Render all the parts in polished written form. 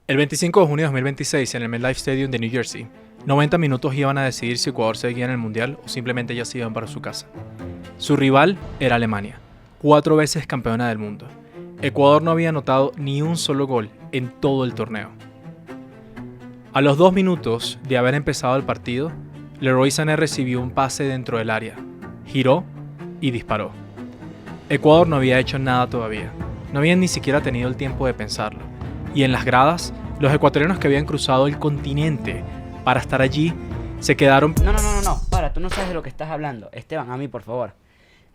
El 25 de junio de 2026, en el MetLife Stadium de New Jersey, 90 minutos iban a decidir si Ecuador seguía en el Mundial o simplemente ya se iban para su casa. Su rival era Alemania, 4 veces campeona del mundo. Ecuador no había anotado ni un solo gol en todo el torneo. A los 2 minutos de haber empezado el partido, Leroy Sané recibió un pase dentro del área, giró y disparó. Ecuador no había hecho nada todavía, no habían ni siquiera tenido el tiempo de pensarlo. Y en las gradas, los ecuatorianos que habían cruzado el continente para estar allí, se quedaron... No, para, tú no sabes de lo que estás hablando. Esteban, a mí, por favor.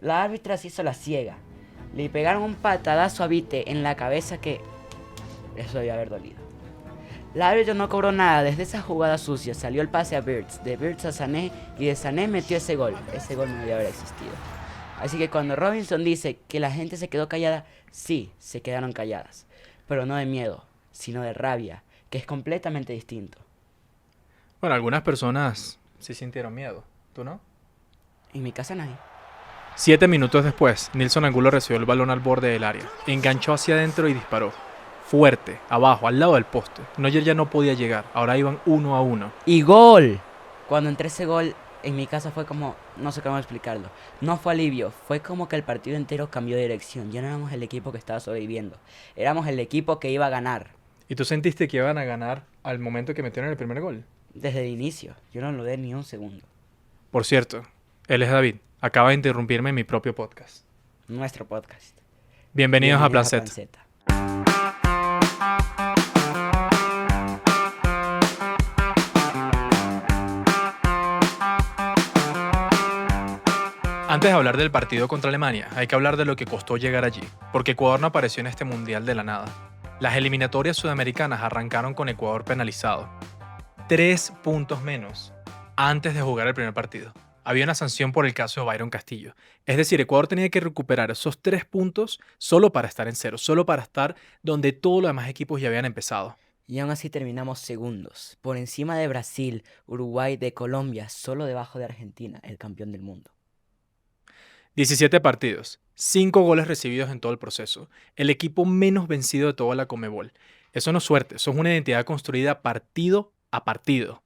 La árbitra se hizo la ciega. Le pegaron un patadazo a Vite en la cabeza que... Eso debía haber dolido. La árbitra no cobró nada. Desde esa jugada sucia salió el pase a Birds, de Birds a Sané, y de Sané metió ese gol. Ese gol no debía haber existido. Así que cuando Robinson dice que la gente se quedó callada, sí, se quedaron calladas. Pero no de miedo, sino de rabia, que es completamente distinto. Bueno, algunas personas sí sintieron miedo, ¿tú no? En mi casa nadie. 7 minutos después, Nilson Angulo recibió el balón al borde del área, enganchó hacia adentro y disparó. Fuerte, abajo, al lado del poste. Neuer ya no podía llegar, ahora iban 1-1. ¡Y gol! Cuando entré ese gol, en mi casa fue como... No sé cómo explicarlo. No fue alivio, fue como que el partido entero cambió de dirección. Ya no éramos el equipo que estaba sobreviviendo. Éramos el equipo que iba a ganar. ¿Y tú sentiste que iban a ganar al momento que metieron el primer gol? Desde el inicio. Yo no lo dé ni un segundo. Por cierto, él es David. Acaba de interrumpirme en mi propio podcast. Nuestro podcast. Bienvenidos a Plan Z. Antes de hablar del partido contra Alemania, hay que hablar de lo que costó llegar allí, porque Ecuador no apareció en este mundial de la nada. Las eliminatorias sudamericanas arrancaron con Ecuador penalizado. 3 puntos menos antes de jugar el primer partido. Había una sanción por el caso de Byron Castillo. Es decir, Ecuador tenía que recuperar esos 3 puntos solo para estar en cero, solo para estar donde todos los demás equipos ya habían empezado. Y aún así terminamos segundos, por encima de Brasil, Uruguay, de Colombia, solo debajo de Argentina, el campeón del mundo. 17 partidos, 5 goles recibidos en todo el proceso. El equipo menos vencido de toda la Conmebol. Eso no es suerte, eso es una identidad construida partido a partido.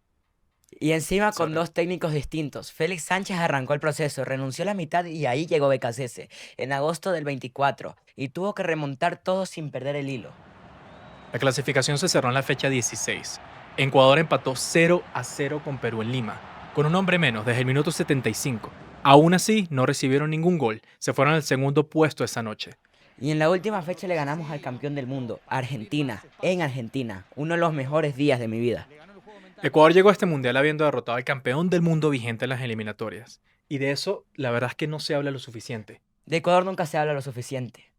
Y encima con 2 técnicos distintos. Félix Sánchez arrancó el proceso, renunció a la mitad y ahí llegó Becasese, en agosto del 24, y tuvo que remontar todo sin perder el hilo. La clasificación se cerró en la fecha 16. Ecuador empató 0-0 con Perú en Lima, con un hombre menos desde el minuto 75. Aún así, no recibieron ningún gol. Se fueron al segundo puesto esa noche. Y en la última fecha le ganamos al campeón del mundo, Argentina, en Argentina. Uno de los mejores días de mi vida. Ecuador llegó a este mundial habiendo derrotado al campeón del mundo vigente en las eliminatorias. Y de eso, la verdad es que no se habla lo suficiente. De Ecuador nunca se habla lo suficiente.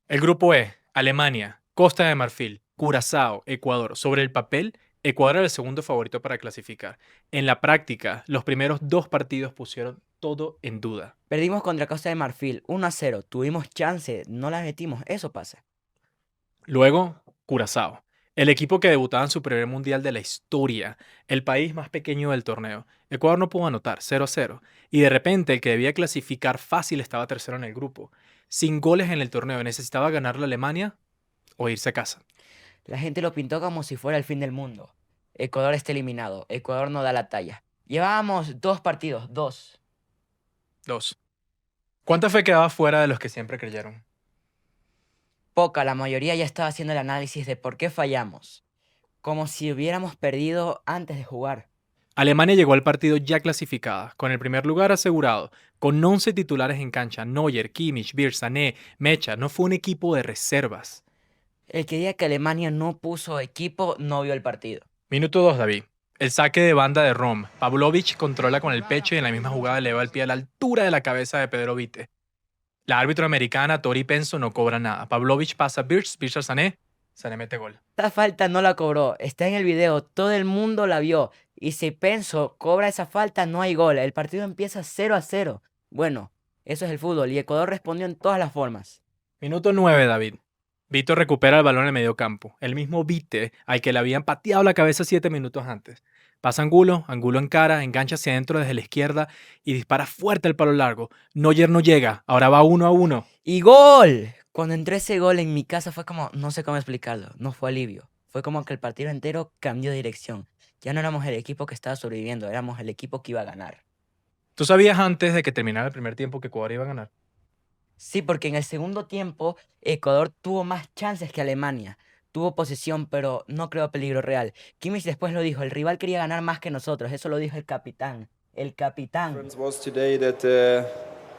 El grupo E, Alemania, Costa de Marfil, Curazao, Ecuador. Sobre el papel, Ecuador era el segundo favorito para clasificar. En la práctica, los primeros 2 partidos pusieron todo en duda. Perdimos contra Costa de Marfil 1-0. Tuvimos chance, no la metimos. Eso pasa. Luego, Curazao. El equipo que debutaba en su primer mundial de la historia, el país más pequeño del torneo. Ecuador no pudo anotar, 0-0. Y de repente el que debía clasificar fácil estaba tercero en el grupo. Sin goles en el torneo, necesitaba ganar la Alemania o irse a casa. La gente lo pintó como si fuera el fin del mundo. Ecuador está eliminado. Ecuador no da la talla. Llevábamos 2 partidos, 2. 2. ¿Cuánta fe quedaba fuera de los que siempre creyeron? Poca, la mayoría ya estaba haciendo el análisis de por qué fallamos. Como si hubiéramos perdido antes de jugar. Alemania llegó al partido ya clasificada, con el primer lugar asegurado, con 11 titulares en cancha. Neuer, Kimmich, Birz, Sané, Mecha. No fue un equipo de reservas. El que diga que Alemania no puso equipo no vio el partido. Minuto 2, David. El saque de banda de Rom. Pavlovic controla con el pecho y en la misma jugada eleva el pie a la altura de la cabeza de Pedro Vite. La árbitro americana Tori Penso no cobra nada. Pavlovic pasa a Birz, Birz a Sané. Sané mete gol. Esta falta no la cobró. Está en el video. Todo el mundo la vio. Y si Penso cobra esa falta, no hay gol. El partido empieza 0-0. Bueno, eso es el fútbol. Y Ecuador respondió en todas las formas. Minuto 9, David. Vito recupera el balón en el medio campo. El mismo Vite al que le habían pateado la cabeza 7 minutos antes. Pasa Angulo, Angulo encara, engancha hacia adentro desde la izquierda y dispara fuerte el palo largo. Neuer no llega, ahora va 1-1. ¡Y gol! Cuando entró ese gol en mi casa fue como, no sé cómo explicarlo, no fue alivio. Fue como que el partido entero cambió de dirección. Ya no éramos el equipo que estaba sobreviviendo, éramos el equipo que iba a ganar. ¿Tú sabías antes de que terminara el primer tiempo que Ecuador iba a ganar? Sí, porque en el segundo tiempo Ecuador tuvo más chances que Alemania. Tuvo posesión, pero no creó peligro real. Kimmich después lo dijo, el rival quería ganar más que nosotros. Eso lo dijo el capitán. El capitán. difference was today that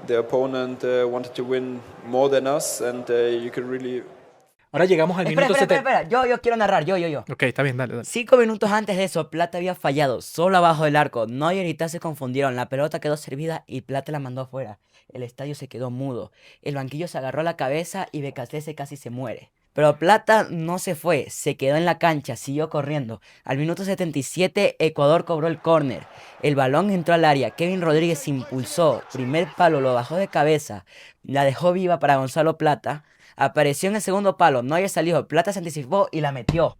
the opponent wanted to win more than us, and you could really. Ahora llegamos al Espera, minuto espera, 70. espera, yo quiero narrar, yo. Ok, está bien, dale. 5 minutos antes de eso, Plata había fallado, solo abajo del arco. Neuer y Tah se confundieron, la pelota quedó servida y Plata la mandó afuera. El estadio se quedó mudo. El banquillo se agarró a la cabeza y Becasese casi se muere. Pero Plata no se fue, se quedó en la cancha, siguió corriendo. Al minuto 77, Ecuador cobró el córner. El balón entró al área, Kevin Rodríguez se impulsó, primer palo lo bajó de cabeza, la dejó viva para Gonzalo Plata. Apareció en el segundo palo, Neuer salió, Plata se anticipó y la metió.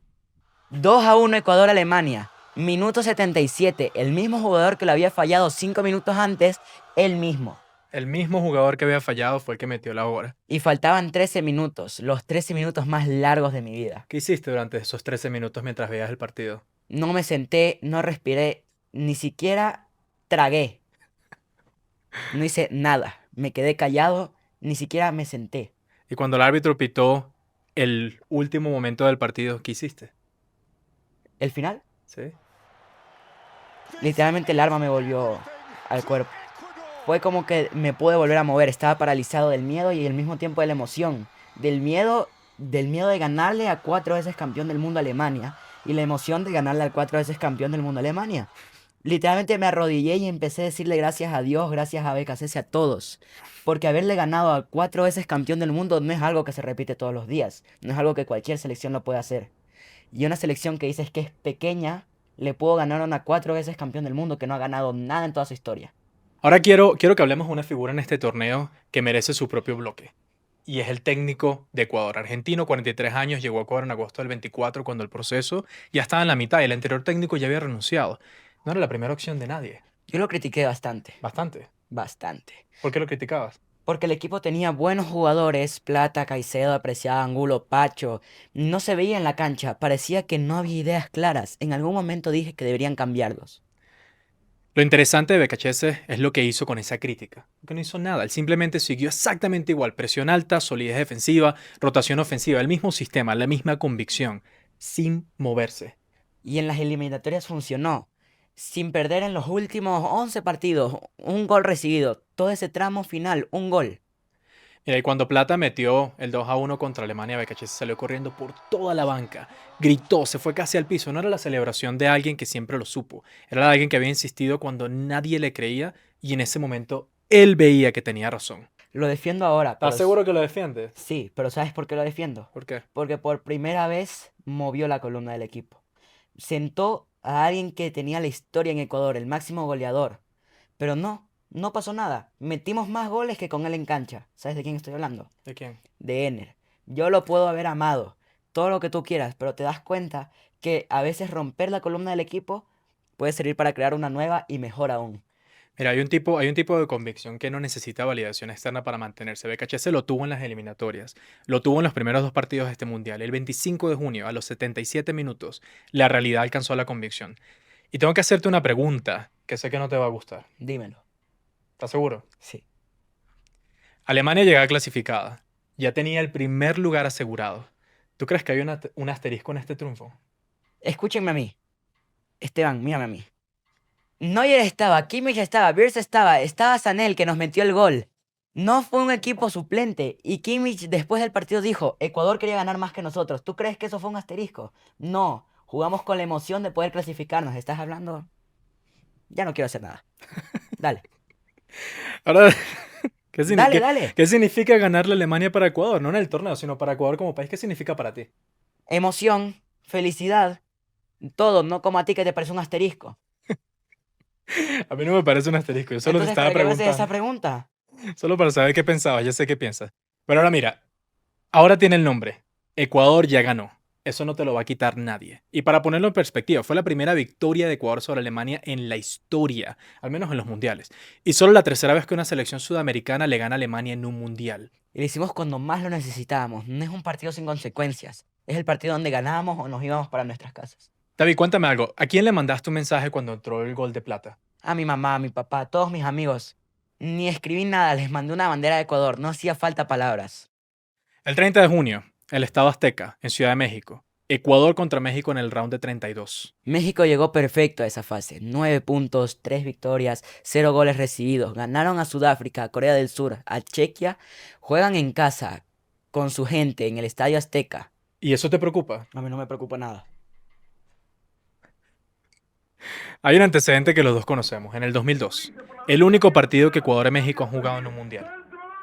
2-1 Ecuador-Alemania. Minuto 77, el mismo jugador que lo había fallado 5 minutos antes, él mismo. El mismo jugador que había fallado fue el que metió la hora. Y faltaban 13 minutos, los 13 minutos más largos de mi vida. ¿Qué hiciste durante esos 13 minutos mientras veías el partido? No me senté, no respiré, ni siquiera tragué. No hice nada, me quedé callado, ni siquiera me senté. Y cuando el árbitro pitó el último momento del partido, ¿qué hiciste? El final, ¿Sí? literalmente el arma me volvió al cuerpo. Fue como que me pude volver a mover, estaba paralizado del miedo y al mismo tiempo de la emoción. Del miedo de ganarle a 4 veces campeón del mundo a Alemania y la emoción de ganarle al 4 veces campeón del mundo a Alemania. Literalmente me arrodillé y empecé a decirle gracias a Dios, gracias a Becasese, a todos. Porque haberle ganado a 4 veces campeón del mundo no es algo que se repite todos los días. No es algo que cualquier selección lo puede hacer. Y una selección que dices que es pequeña, le puedo ganar a una 4 veces campeón del mundo que no ha ganado nada en toda su historia. Ahora quiero que hablemos de una figura en este torneo que merece su propio bloque. Y es el técnico de Ecuador. Argentino, 43 años, llegó a Ecuador en agosto del 24 cuando el proceso ya estaba en la mitad y el anterior técnico ya había renunciado. No era la primera opción de nadie. Yo lo critiqué bastante, Bastante. bastante. ¿Por qué lo criticabas? Porque el equipo tenía buenos jugadores, Plata, Caicedo, Apreciado, Angulo, Pacho. No se veía en la cancha, parecía que no había ideas claras. En algún momento dije que deberían cambiarlos. Lo interesante de Becachese es lo que hizo con esa crítica. Que no hizo nada, él simplemente siguió exactamente igual. Presión alta, solidez defensiva, rotación ofensiva, el mismo sistema, la misma convicción, sin moverse. Y en las eliminatorias funcionó. Sin perder en los últimos 11 partidos, un gol recibido. Todo ese tramo final, un gol. Mira, y cuando Plata metió el 2-1 contra Alemania, Becachese salió corriendo por toda la banca. Gritó, se fue casi al piso. No era la celebración de alguien que siempre lo supo. Era de alguien que había insistido cuando nadie le creía y en ese momento él veía que tenía razón. Lo defiendo ahora. ¿Estás pero seguro que lo defiendes? Sí, pero ¿sabes por qué lo defiendo? ¿Por qué? Porque por primera vez movió la columna del equipo. Sentó a alguien que tenía la historia en Ecuador, el máximo goleador. Pero no pasó nada. Metimos más goles que con él en cancha. ¿Sabes de quién estoy hablando? ¿De quién? De Ener. Yo lo puedo haber amado, todo lo que tú quieras, pero te das cuenta que a veces romper la columna del equipo puede servir para crear una nueva y mejor aún. Mira, hay un tipo de convicción que no necesita validación externa para mantenerse. Becachese lo tuvo en las eliminatorias, lo tuvo en los primeros 2 partidos de este mundial. El 25 de junio, a los 77 minutos, la realidad alcanzó la convicción. Y tengo que hacerte una pregunta que sé que no te va a gustar. Dímelo. ¿Estás seguro? Sí. Alemania llegaba clasificada. Ya tenía el primer lugar asegurado. ¿Tú crees que hay un asterisco en este triunfo? Escúchenme a mí. Esteban, mírame a mí. Neuer estaba, Kimmich estaba, Wirtz estaba Sané que nos metió el gol. No fue un equipo suplente. Y Kimmich después del partido dijo, Ecuador quería ganar más que nosotros. ¿Tú crees que eso fue un asterisco? No. Jugamos con la emoción de poder clasificarnos. ¿Estás hablando? Ya no quiero hacer nada. Dale. Ahora, Dale. ¿qué significa ganarle a Alemania para Ecuador? No en el torneo, sino para Ecuador como país. ¿Qué significa para ti? Emoción, felicidad, todo, no como a ti que te parece un asterisco. A mí no me parece un asterisco. Yo solo te Entonces, estaba ¿para qué me haces esa preguntando. pregunta? Solo para saber qué pensabas. Ya sé qué piensas. Pero ahora mira, ahora tiene el nombre. Ecuador ya ganó. Eso no te lo va a quitar nadie. Y para ponerlo en perspectiva, fue la primera victoria de Ecuador sobre Alemania en la historia, al menos en los mundiales. Y solo la tercera vez que una selección sudamericana le gana a Alemania en un mundial. Y lo hicimos cuando más lo necesitábamos. No es un partido sin consecuencias. Es el partido donde ganábamos o nos íbamos para nuestras casas. David, cuéntame algo. ¿A quién le mandaste un mensaje cuando entró el gol de plata? A mi mamá, a mi papá, a todos mis amigos. Ni escribí nada, les mandé una bandera de Ecuador. No hacía falta palabras. El 30 de junio, el Estado Azteca, en Ciudad de México. Ecuador contra México en el round de 32. México llegó perfecto a esa fase. 9 puntos, 3 victorias, 0 goles recibidos. Ganaron a Sudáfrica, a Corea del Sur, a Chequia. Juegan en casa, con su gente, en el Estadio Azteca. ¿Y eso te preocupa? A mí no me preocupa nada. Hay un antecedente que los dos conocemos, en el 2002. El único partido que Ecuador y México han jugado en un mundial.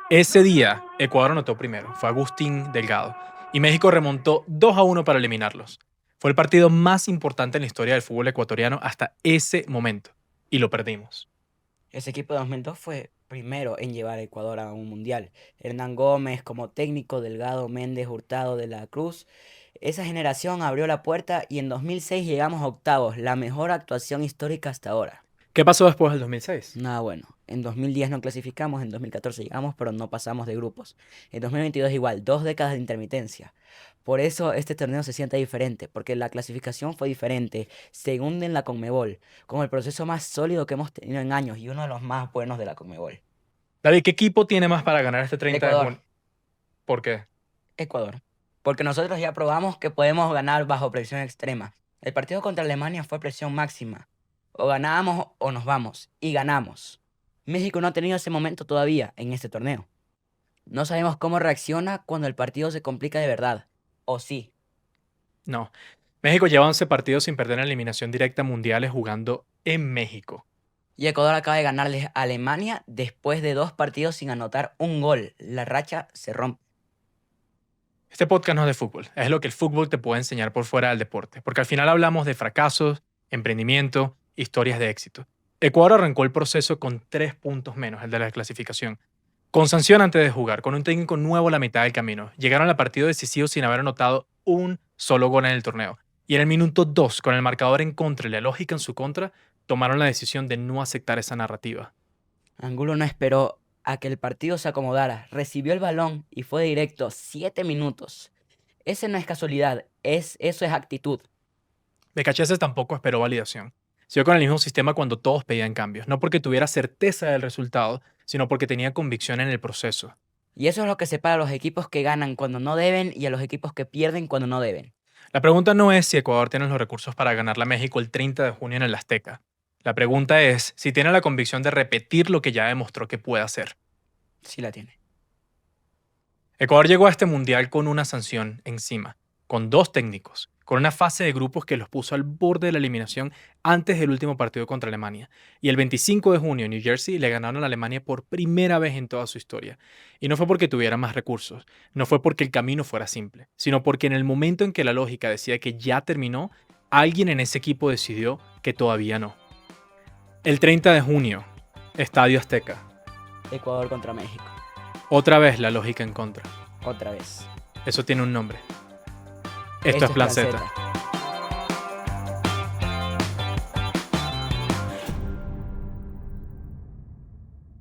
Ese día, Ecuador anotó primero, fue Agustín Delgado, y México remontó 2-1 para eliminarlos. Fue el partido más importante en la historia del fútbol ecuatoriano hasta ese momento, y lo perdimos. Ese equipo de 2002 fue primero en llevar a Ecuador a un mundial. Hernán Gómez como técnico, Delgado, Méndez, Hurtado, de la Cruz. Esa generación abrió la puerta y en 2006 llegamos a octavos, la mejor actuación histórica hasta ahora. ¿Qué pasó después del 2006? Nada bueno. En 2010 no clasificamos, en 2014 llegamos, pero no pasamos de grupos. En 2022 igual, 2 décadas de intermitencia. Por eso este torneo se siente diferente, porque la clasificación fue diferente, se hunde en la Conmebol, como el proceso más sólido que hemos tenido en años y uno de los más buenos de la Conmebol. David, ¿qué equipo tiene más para ganar este 30 de Ecuador. junio? ¿Por qué? Ecuador. Porque nosotros ya probamos que podemos ganar bajo presión extrema. El partido contra Alemania fue presión máxima. O ganábamos o nos vamos. Y ganamos. México no ha tenido ese momento todavía en este torneo. No sabemos cómo reacciona cuando el partido se complica de verdad. O sí. No. México lleva 11 partidos sin perder en eliminación directa a mundiales jugando en México. Y Ecuador acaba de ganarles a Alemania después de 2 partidos sin anotar un gol. La racha se rompe. Este podcast no es de fútbol, es lo que el fútbol te puede enseñar por fuera del deporte, porque al final hablamos de fracasos, emprendimiento, historias de éxito. Ecuador arrancó el proceso con 3 puntos menos, el de la clasificación. Con sanción antes de jugar, con un técnico nuevo a la mitad del camino. Llegaron al partido decisivo sin haber anotado un solo gol en el torneo. Y en el minuto 2, con el marcador en contra y la lógica en su contra, tomaron la decisión de no aceptar esa narrativa. Angulo no esperó a que el partido se acomodara, recibió el balón y fue directo 7 minutos. Ese no es casualidad, eso es actitud. Becacheses tampoco esperó validación. Siguió con el mismo sistema cuando todos pedían cambios, no porque tuviera certeza del resultado, sino porque tenía convicción en el proceso. Y eso es lo que separa a los equipos que ganan cuando no deben y a los equipos que pierden cuando no deben. La pregunta no es si Ecuador tiene los recursos para ganarle a México el 30 de junio en el Azteca. La pregunta es si tiene la convicción de repetir lo que ya demostró que puede hacer. Sí la tiene. Ecuador llegó a este mundial con una sanción encima, con 2 técnicos, con una fase de grupos que los puso al borde de la eliminación antes del último partido contra Alemania. Y el 25 de junio en New Jersey le ganaron a Alemania por primera vez en toda su historia. Y no fue porque tuvieran más recursos, no fue porque el camino fuera simple, sino porque en el momento en que la lógica decía que ya terminó, alguien en ese equipo decidió que todavía no. El 30 de junio, Estadio Azteca. Ecuador contra México. Otra vez la lógica en contra. Otra vez. Eso tiene un nombre. Esto es Plan Z.